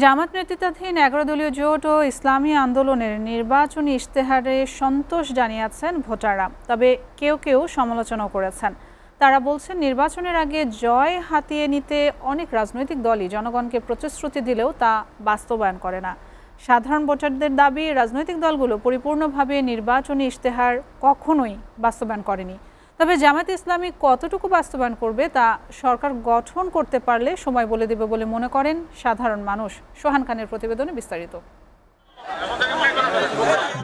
জামাত নেতৃত্বাধীন ১১ দলীয় জোট ও ইসলামী আন্দোলনের নির্বাচনী ইশতেহারে সন্তোষ জানিয়েছেন ভোটাররা, তবে কেউ কেউ সমালোচনা করেছেন। তারা বলছেন, নির্বাচনের আগে জয় হাতিয়ে নিতে অনেক রাজনৈতিক দলই জনগণকে প্রতিশ্রুতি দিলেও তা বাস্তবায়ন করে না। সাধারণ ভোটারদের দাবি, রাজনৈতিক দলগুলো পরিপূর্ণভাবে নির্বাচনী ইশতেহার কখনোই বাস্তবায়ন করেনি। তবে জামায়াত ইসলামী কতটুকু বাস্তবায়ন করবে তা সরকার গঠন করতে পারলে সময় বলে দেবে বলে মনে করেন সাধারণ মানুষ। সোহান খানের প্রতিবেদনে বিস্তারিত।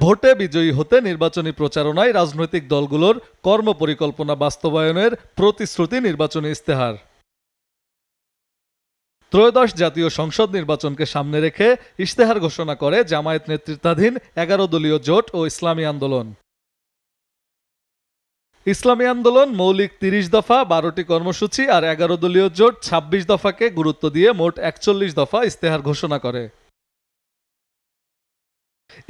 ভোটে বিজয়ী হতে নির্বাচনী প্রচারণায় রাজনৈতিক দলগুলোর কর্মপরিকল্পনা বাস্তবায়নের প্রতিশ্রুতি নির্বাচনী ইশতেহার। ত্রয়োদশ জাতীয় সংসদ নির্বাচনকে সামনে রেখে ইশতেহার ঘোষণা করে জামায়াত নেতৃত্বাধীন ১১ দলীয় জোট ও ইসলামী আন্দোলন। ইসলামী আন্দোলন মৌলিক ৩০ দফা ১২টি কর্মসূচি আর ১১ দলীয় জোট ২৬ দফাকে গুরুত্ব দিয়ে মোট ৪১ দফা ইশতেহার ঘোষণা করে।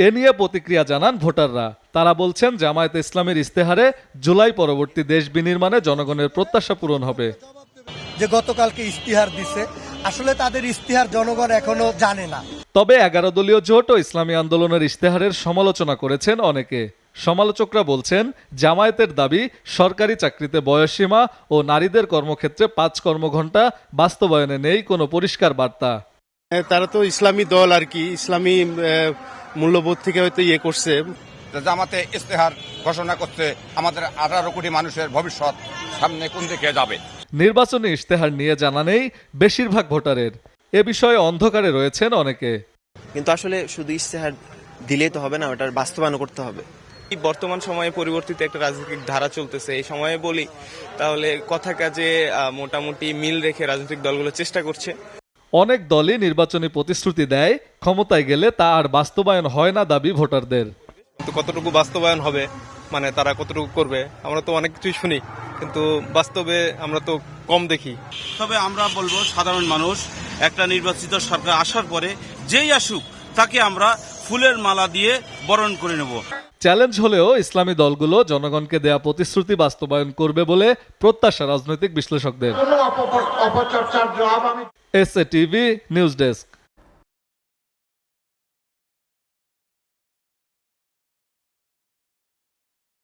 এ নিয়ে প্রতিক্রিয়া জানান ভোটাররা। তারা বলছেন, জামায়াত ইসলামীর ইশতেহারে জুলাই পরবর্তী দেশ বিনির্মাণে জনগণের প্রত্যাশা পূরণ হবে। যে গতকালকে ইশতেহার দিছে, আসলে তাদের ইশতেহার জনগণ এখনো জানে না। তবে ১১ দলীয় জোট ও ইসলামী আন্দোলনের ইশতেহারের সমালোচনা করেছেন অনেকে। সমালোচকরা বলছেন, জামায়াতের দাবি সরকারি চাকরিতে বয়সসীমা ও নারীদের কর্মক্ষেত্রে ৫ কর্মঘণ্টা বাস্তবায়নে নেই কোনো পরিষ্কার বার্তা। তারা তো ইসলামী দল আর কি, ইসলামী মূল্যবোধ থেকে হয়তো করছে। জামাতে ইশতেহার ঘোষণা করছে, আমাদের 18 কোটি মানুষের ভবিষ্যৎ সামনে কোন দিকে যাবে। নির্বাচনী ইশতেহার নিয়ে জানা নেই বেশিরভাগ ভোটারের। এ বিষয়ে অন্ধকারে রয়েছেন অনেকে। কিন্তু আসলে শুধু ইশতেহার দিলেই তো হবে না, ওটার বাস্তবায়ন করতে হবে। বর্তমান সময়ে পরিবর্তিত একটা রাজনৈতিক ধারা চলতেছে, এই সময়ে বলি তাহলে কথা কাজে মোটামুটি মিল রেখে রাজনৈতিক দলগুলো চেষ্টা করছে। অনেক দলই নির্বাচনী প্রতিশ্রুতি দেয়, ক্ষমতায় গেলে তা আর বাস্তবায়ন হয় না দাবি ভোটারদের। কিন্তু কতটুকু বাস্তবায়ন হবে, মানে তারা কতটুকু করবে, আমরা তো অনেক কিছুই শুনি, কিন্তু বাস্তবে আমরা তো কম দেখি। তবে আমরা বলবো, সাধারণ মানুষ একটা নির্বাচিত সরকার আসার পরে যেই আসুক তাকে আমরা ফুলের মালা দিয়ে বরণ করে নেব। চ্যালেঞ্জ হলেও ইসলামী দলগুলো জনগণকে দেয়া প্রতিশ্রুতি বাস্তবায়ন করবে বলে প্রত্যাশা রাজনৈতিক বিশ্লেষকদের। SA TV news desk.